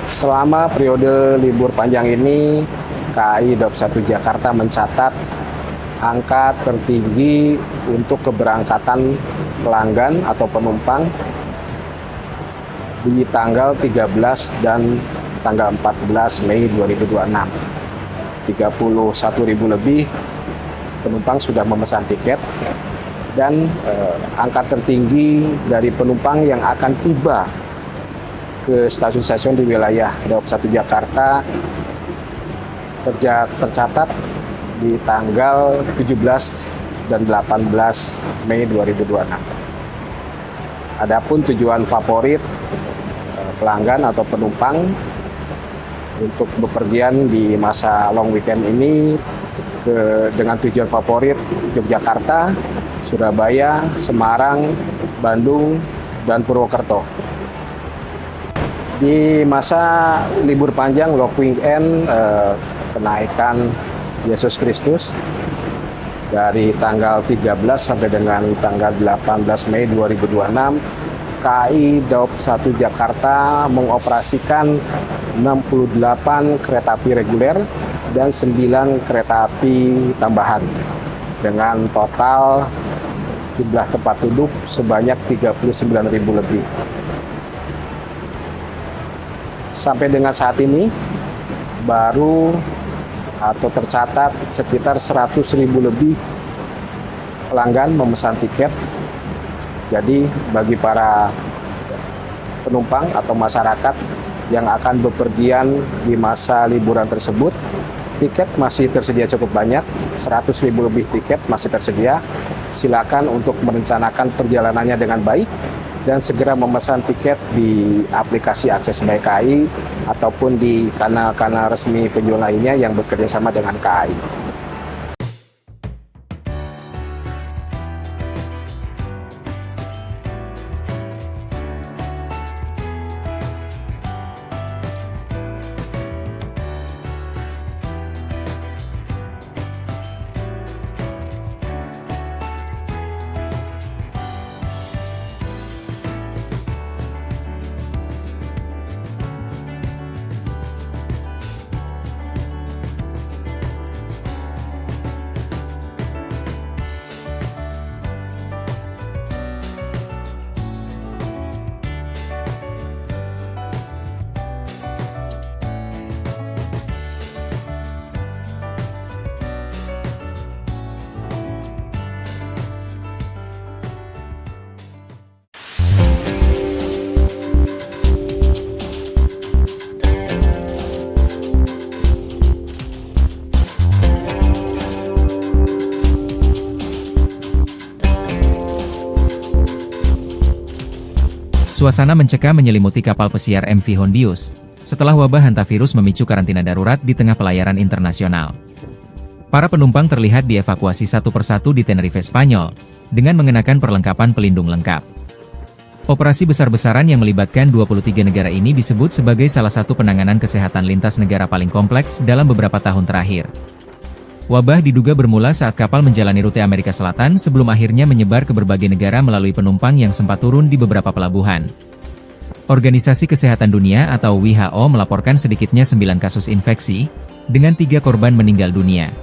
Selama periode libur panjang ini, KAI Daup 1 Jakarta mencatat angka tertinggi untuk keberangkatan pelanggan atau penumpang di tanggal 13 dan tanggal 14 Mei 2026. 31.000 lebih penumpang sudah memesan tiket, dan angka tertinggi dari penumpang yang akan tiba ke stasiun-stasiun di wilayah Daup 1 Jakarta tercatat di tanggal 17 dan 18 Mei 2026. Adapun tujuan favorit pelanggan atau penumpang untuk bepergian di masa long weekend ini dengan tujuan favorit Yogyakarta, Surabaya, Semarang, Bandung, dan Purwokerto. Di masa libur panjang long weekend, kenaikan Yesus Kristus dari tanggal 13 sampai dengan tanggal 18 Mei 2026, KAI Daup 1 Jakarta mengoperasikan 68 kereta api reguler dan 9 kereta api tambahan dengan total jumlah tempat duduk sebanyak 39.000 lebih. Sampai dengan saat ini baru atau tercatat sekitar 100.000 lebih pelanggan memesan tiket. Jadi bagi para penumpang atau masyarakat yang akan bepergian di masa liburan tersebut, tiket masih tersedia cukup banyak, 100.000 lebih tiket masih tersedia. Silakan untuk merencanakan perjalanannya dengan baik dan segera memesan tiket di aplikasi Akses by KAI ataupun di kanal-kanal resmi penjual lainnya yang bekerja sama dengan KAI. Suasana mencekam menyelimuti kapal pesiar MV Hondius, setelah wabah hantavirus memicu karantina darurat di tengah pelayaran internasional. Para penumpang terlihat dievakuasi satu persatu di Tenerife, Spanyol, dengan mengenakan perlengkapan pelindung lengkap. Operasi besar-besaran yang melibatkan 23 negara ini disebut sebagai salah satu penanganan kesehatan lintas negara paling kompleks dalam beberapa tahun terakhir. Wabah diduga bermula saat kapal menjalani rute Amerika Selatan sebelum akhirnya menyebar ke berbagai negara melalui penumpang yang sempat turun di beberapa pelabuhan. Organisasi Kesehatan Dunia atau WHO melaporkan sedikitnya 9 kasus infeksi, dengan 3 korban meninggal dunia.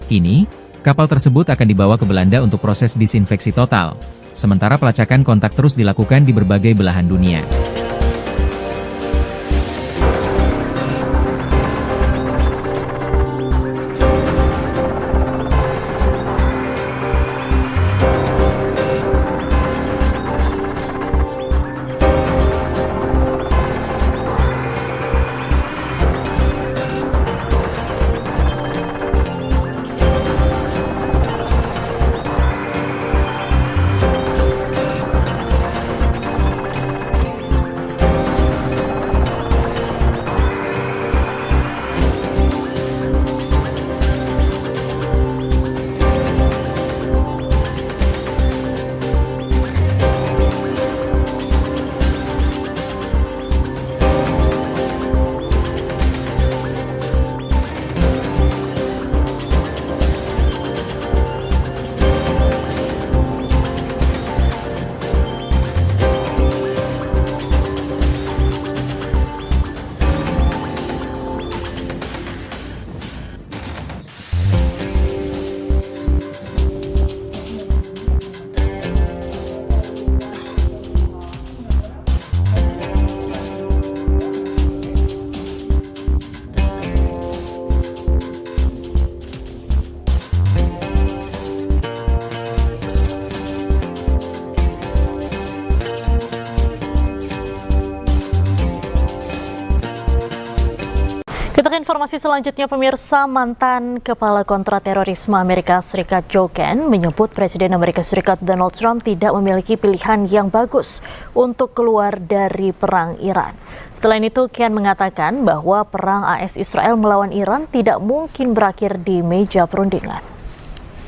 Kini, kapal tersebut akan dibawa ke Belanda untuk proses disinfeksi total, sementara pelacakan kontak terus dilakukan di berbagai belahan dunia. informasi selanjutnya, pemirsa, mantan kepala kontraterorisme Amerika Serikat Joe Kent menyebut Presiden Amerika Serikat Donald Trump tidak memiliki pilihan yang bagus untuk keluar dari perang Iran. Selain itu, Kent mengatakan bahwa perang AS Israel melawan Iran tidak mungkin berakhir di meja perundingan.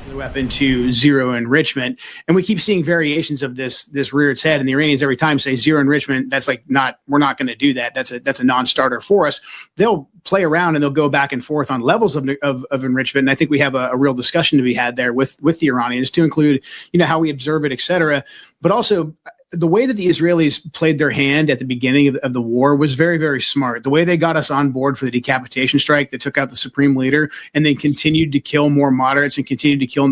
Weapon to zero enrichment, and we keep seeing variations of this rear its head, and the Iranians every time say zero enrichment. That's like we're not going to do that. That's a non-starter for us. They'll play around and they'll go back and forth on levels of enrichment, and I think we have a real discussion to be had there with the Iranians, to include how we observe it, etc. But also, the way that the Israelis played their hand at the beginning of the war was very, very smart. The way they got us on board for the decapitation strike that took out the supreme leader and then continued to kill more moderates and continued to kill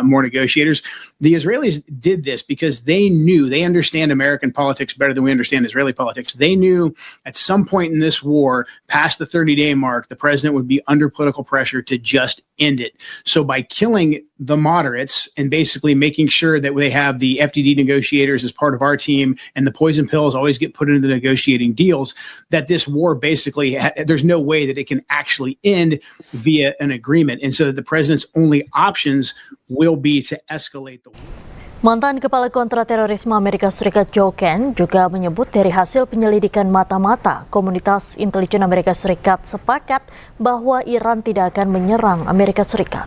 more negotiators. The Israelis did this because they understand American politics better than we understand Israeli politics. They knew at some point in this war, past the 30-day mark, the president would be under political pressure to just end it. So by killing the moderates and basically making sure that they have the FDD negotiators as part of our team and the poison pills always get put into the negotiating deals, that this war basically, there's no way that it can actually end via an agreement. And so that the president's only options will be to escalate the war. Mantan Kepala Kontraterorisme Amerika Serikat Joe Kent juga menyebut dari hasil penyelidikan mata-mata, komunitas intelijen Amerika Serikat sepakat bahwa Iran tidak akan menyerang Amerika Serikat.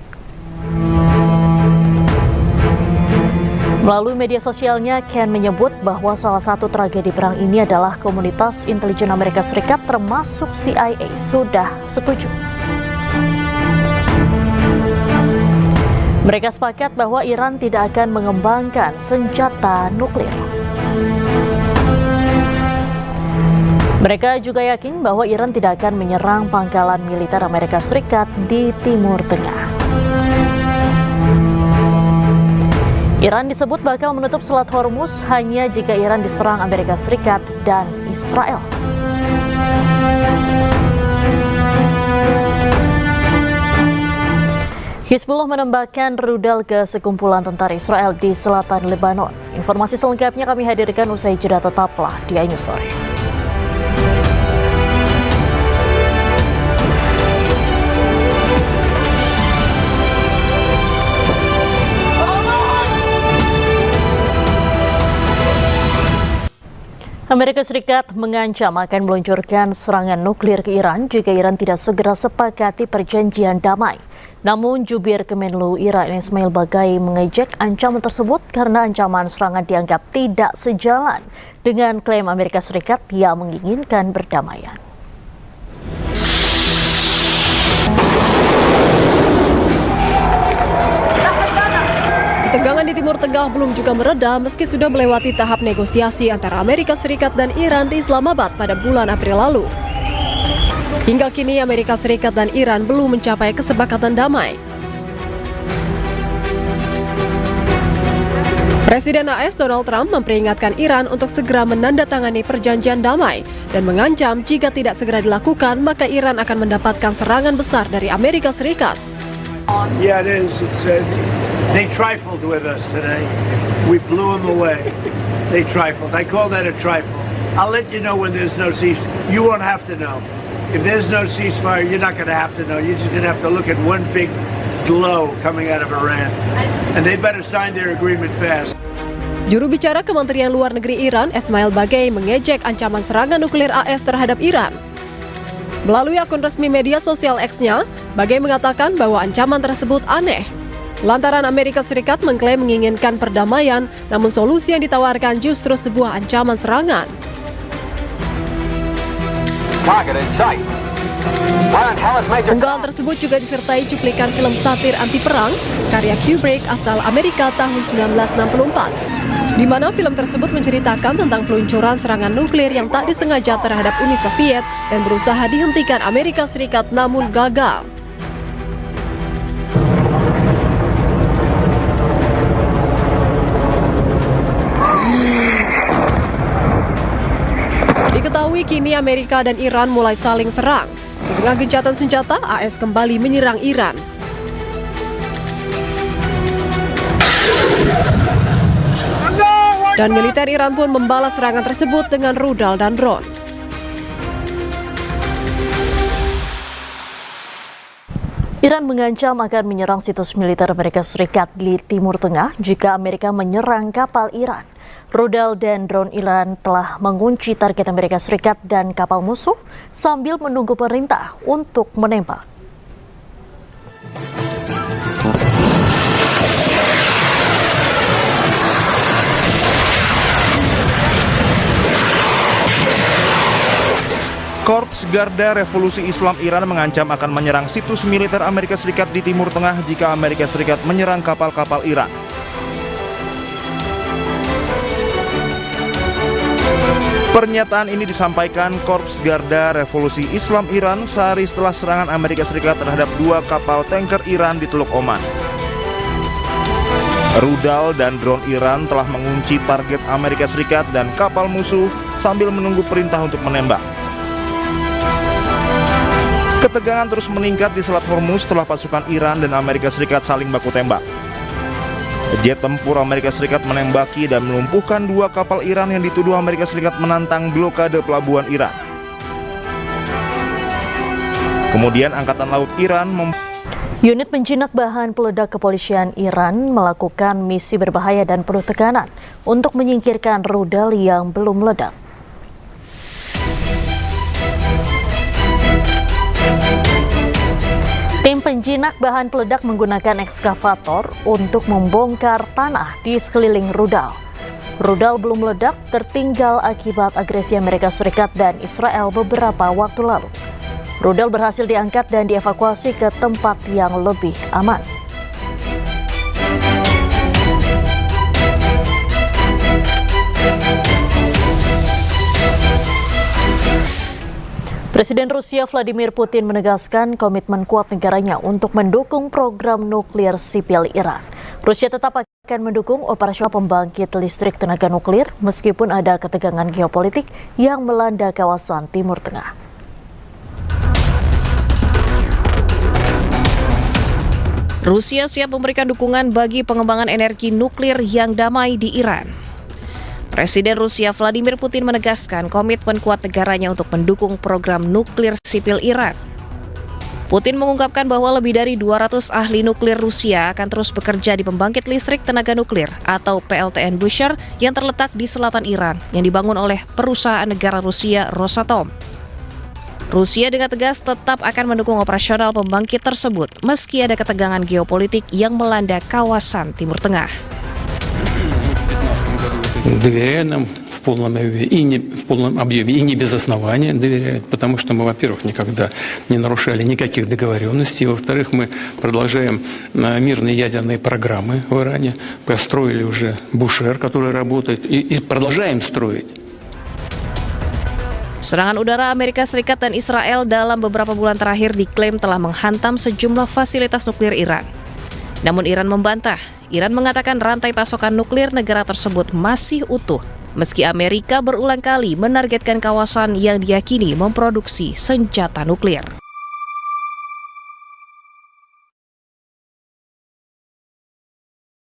Melalui media sosialnya, Kent menyebut bahwa salah satu tragedi perang ini adalah komunitas intelijen Amerika Serikat termasuk CIA sudah setuju. Mereka sepakat bahwa Iran tidak akan mengembangkan senjata nuklir. Mereka juga yakin bahwa Iran tidak akan menyerang pangkalan militer Amerika Serikat di Timur Tengah. Iran disebut bakal menutup Selat Hormuz hanya jika Iran diserang Amerika Serikat dan Israel. Hizbullah menembakkan rudal ke sekumpulan tentara Israel di selatan Lebanon. Informasi selengkapnya kami hadirkan usai jeda, tetaplah di iNews Sore. Amerika Serikat mengancam akan meluncurkan serangan nuklir ke Iran jika Iran tidak segera sepakati perjanjian damai. Namun jubir Kemenlu Iran Ismail Baghai mengejek ancaman tersebut karena ancaman serangan dianggap tidak sejalan dengan klaim Amerika Serikat yang menginginkan perdamaian. Ketegangan di Timur Tengah belum juga mereda meski sudah melewati tahap negosiasi antara Amerika Serikat dan Iran di Islamabad pada bulan April lalu. Hingga kini Amerika Serikat dan Iran belum mencapai kesepakatan damai. Presiden AS Donald Trump memperingatkan Iran untuk segera menandatangani perjanjian damai dan mengancam jika tidak segera dilakukan maka Iran akan mendapatkan serangan besar dari Amerika Serikat. Yeah, it is. They trifled with us today. We blew them away. They trifled. I call that a trifle. I'll let you know when there's no ceasefire. You won't have to know. If there's no ceasefire, you're not going to have to know. You're just going to have to look at one big glow coming out of Iran. And they better sign their agreement fast. Juru bicara Kementerian Luar Negeri Iran, Ismail Baghai, mengejek ancaman serangan nuklir AS terhadap Iran. Melalui akun resmi media sosial X-nya, Baghai mengatakan bahwa ancaman tersebut aneh. Lantaran Amerika Serikat mengklaim menginginkan perdamaian, namun solusi yang ditawarkan justru sebuah ancaman serangan. Unggahan tersebut juga disertai cuplikan film satir anti-perang karya Kubrick asal Amerika tahun 1964, di mana film tersebut menceritakan tentang peluncuran serangan nuklir yang tak disengaja terhadap Uni Soviet dan berusaha dihentikan Amerika Serikat namun gagal. Diketahui kini Amerika dan Iran mulai saling serang. Di tengah gencatan senjata, AS kembali menyerang Iran. Dan militer Iran pun membalas serangan tersebut dengan rudal dan drone. Iran mengancam akan menyerang situs militer Amerika Serikat di Timur Tengah jika Amerika menyerang kapal Iran. Rudal dan drone Iran telah mengunci target Amerika Serikat dan kapal musuh sambil menunggu perintah untuk menembak. Korps Garda Revolusi Islam Iran mengancam akan menyerang situs militer Amerika Serikat di Timur Tengah jika Amerika Serikat menyerang kapal-kapal Iran. Pernyataan ini disampaikan Korps Garda Revolusi Islam Iran sehari setelah serangan Amerika Serikat terhadap 2 kapal tanker Iran di Teluk Oman. Rudal dan drone Iran telah mengunci target Amerika Serikat dan kapal musuh sambil menunggu perintah untuk menembak. Ketegangan terus meningkat di Selat Hormuz setelah pasukan Iran dan Amerika Serikat saling baku tembak. Jet tempur Amerika Serikat menembaki dan melumpuhkan 2 kapal Iran yang dituduh Amerika Serikat menantang blokade pelabuhan Iran. Kemudian Angkatan Laut Iran Unit penjinak bahan peledak kepolisian Iran melakukan misi berbahaya dan penuh tekanan untuk menyingkirkan rudal yang belum meledak. Tim penjinak bahan peledak menggunakan ekskavator untuk membongkar tanah di sekeliling rudal. Rudal belum meledak tertinggal akibat agresi Amerika Serikat dan Israel beberapa waktu lalu. Rudal berhasil diangkat dan dievakuasi ke tempat yang lebih aman. Presiden Rusia Vladimir Putin menegaskan komitmen kuat negaranya untuk mendukung program nuklir sipil Iran. Rusia tetap akan mendukung operasional pembangkit listrik tenaga nuklir meskipun ada ketegangan geopolitik yang melanda kawasan Timur Tengah. Rusia siap memberikan dukungan bagi pengembangan energi nuklir yang damai di Iran. Presiden Rusia Vladimir Putin menegaskan komitmen kuat negaranya untuk mendukung program nuklir sipil Iran. Putin mengungkapkan bahwa lebih dari 200 ahli nuklir Rusia akan terus bekerja di pembangkit listrik tenaga nuklir atau PLTN Bushehr yang terletak di selatan Iran yang dibangun oleh perusahaan negara Rusia Rosatom. Rusia dengan tegas tetap akan mendukung operasional pembangkit tersebut meski ada ketegangan geopolitik yang melanda kawasan Timur Tengah. Доверяют нам в полном объеме и не без основания доверяют, потому что мы, во-первых, никогда не нарушали никаких договоренностей, во-вторых, мы продолжаем мирные ядерные программы в Иране, построили уже Бушер, который работает, и продолжаем строить. Serangan udara Amerika Serikat dan Israel dalam beberapa bulan terakhir diklaim telah menghantam sejumlah fasilitas nuklir Iran. Namun Iran membantah. Iran mengatakan rantai pasokan nuklir negara tersebut masih utuh, meski Amerika berulang kali menargetkan kawasan yang diyakini memproduksi senjata nuklir.